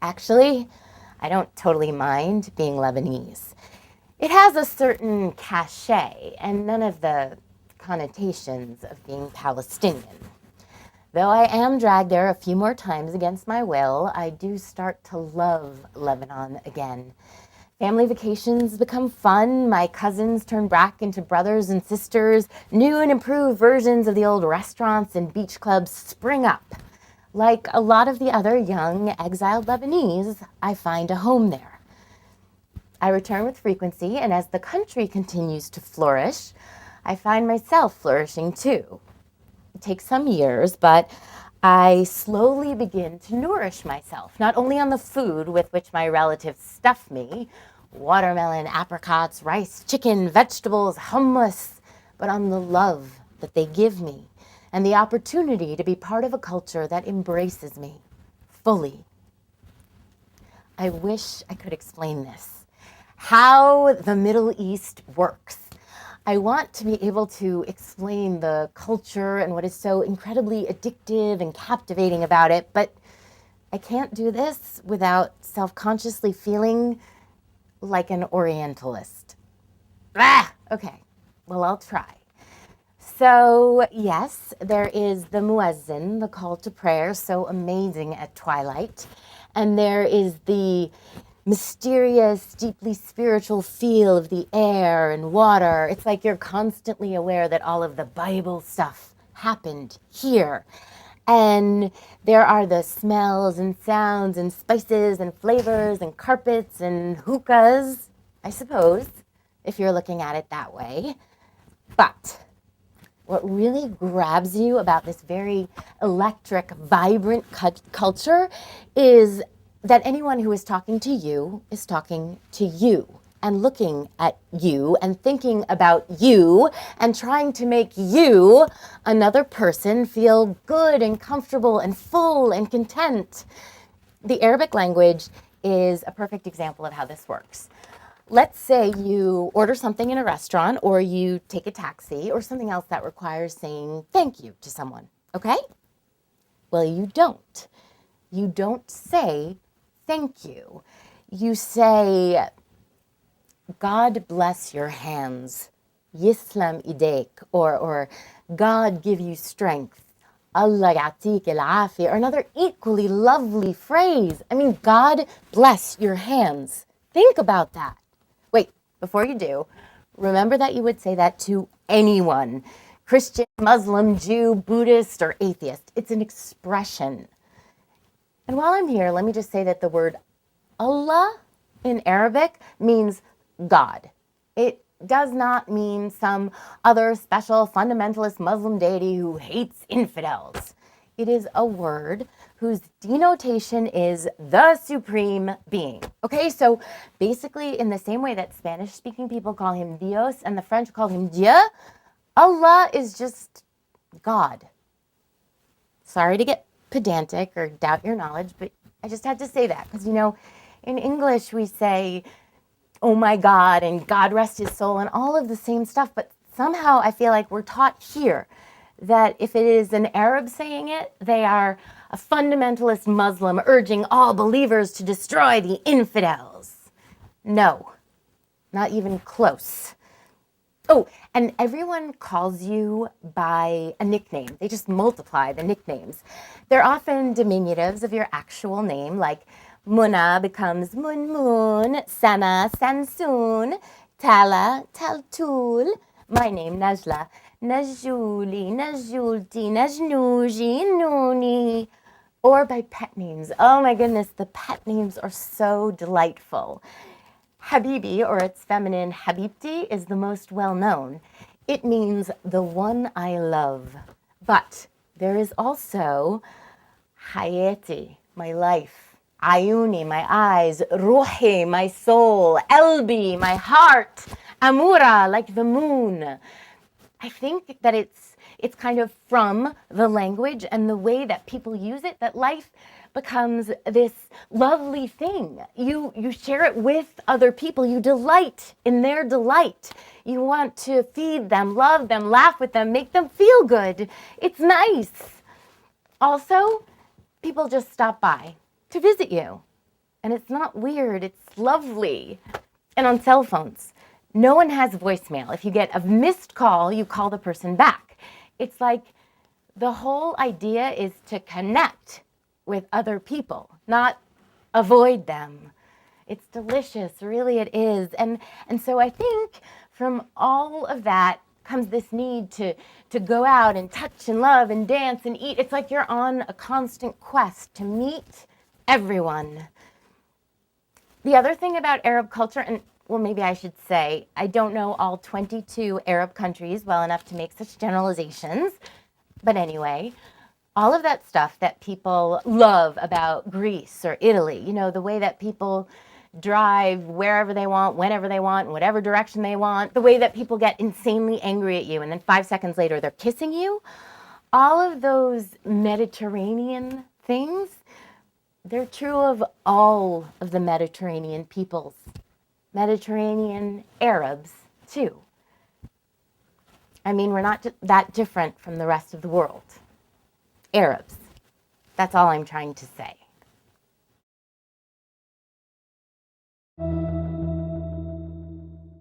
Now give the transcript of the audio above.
Actually, I don't totally mind being Lebanese. It has a certain cachet and none of the connotations of being Palestinian. Though I am dragged there a few more times against my will, I do start to love Lebanon again. Family vacations become fun. My cousins turn back into brothers and sisters. New and improved versions of the old restaurants and beach clubs spring up. Like a lot of the other young, exiled Lebanese, I find a home there. I return with frequency, and as the country continues to flourish, I find myself flourishing too. It takes some years, but I slowly begin to nourish myself, not only on the food with which my relatives stuff me, watermelon, apricots, rice, chicken, vegetables, hummus, but on the love that they give me and the opportunity to be part of a culture that embraces me fully. I wish I could explain this, how the Middle East works. I want to be able to explain the culture and what is so incredibly addictive and captivating about it, but I can't do this without self-consciously feeling like an Orientalist. Okay, well, I'll try. So, yes, there is the muezzin, the call to prayer, so amazing at twilight. And there is the mysterious, deeply spiritual feel of the air and water. It's like you're constantly aware that all of the Bible stuff happened here. And there are the smells and sounds and spices and flavors and carpets and hookahs, I suppose, if you're looking at it that way. But what really grabs you about this very electric, vibrant culture is that anyone who is talking to you is talking to you and looking at you and thinking about you and trying to make you, another person, feel good and comfortable and full and content. The Arabic language is a perfect example of how this works. Let's say you order something in a restaurant or you take a taxi or something else that requires saying thank you to someone, okay? Well, you don't. You don't say thank you. You say, God bless your hands, Yislam idek, or God give you strength, Allah ya'tik al-afi, or another equally lovely phrase. I mean, God bless your hands. Think about that. Wait, before you do, remember that you would say that to anyone, Christian, Muslim, Jew, Buddhist, or atheist. It's an expression. And while I'm here, let me just say that the word Allah in Arabic means God. It does not mean some other special fundamentalist Muslim deity who hates infidels. It is a word whose denotation is the supreme being. Okay, so basically in the same way that Spanish-speaking people call him Dios and the French call him Dieu, Allah is just God. Sorry to get pedantic or doubt your knowledge, but I just had to say that because, you know, in English we say, oh my God, and God rest his soul, and all of the same stuff, but somehow I feel like we're taught here that if it is an Arab saying it, they are a fundamentalist Muslim urging all believers to destroy the infidels. No, not even close. Oh, and everyone calls you by a nickname. They just multiply the nicknames. They're often diminutives of your actual name, like Muna becomes Munmun, Sana, Sansun, Tala, Taltul, my name, Najla, Najuli, Najulti, Najnuji, Nuni, or by pet names. Oh my goodness, the pet names are so delightful. Habibi, or its feminine Habibti, is the most well-known. It means the one I love. But there is also Hayati, my life. Ayuni, my eyes. Ruhi, my soul. Elbi, my heart. Amura, like the moon. I think that it's kind of from the language and the way that people use it that life becomes this lovely thing. You share it with other people. You delight in their delight. You want to feed them, love them, laugh with them, make them feel good. It's nice. Also, people just stop by to visit you. And it's not weird, it's lovely. And on cell phones, no one has voicemail. If you get a missed call, you call the person back. It's like the whole idea is to connect with other people, not avoid them. It's delicious, really it is. And so I think from all of that comes this need to go out and touch and love and dance and eat. It's like you're on a constant quest to meet everyone. The other thing about Arab culture, and well, maybe I should say, I don't know all 22 Arab countries well enough to make such generalizations, but anyway, all of that stuff that people love about Greece or Italy, you know, the way that people drive wherever they want, whenever they want, in whatever direction they want, the way that people get insanely angry at you and then 5 seconds later they're kissing you, all of those Mediterranean things, they're true of all of the Mediterranean peoples, Mediterranean Arabs too. I mean, we're not that different from the rest of the world. Arabs. That's all I'm trying to say.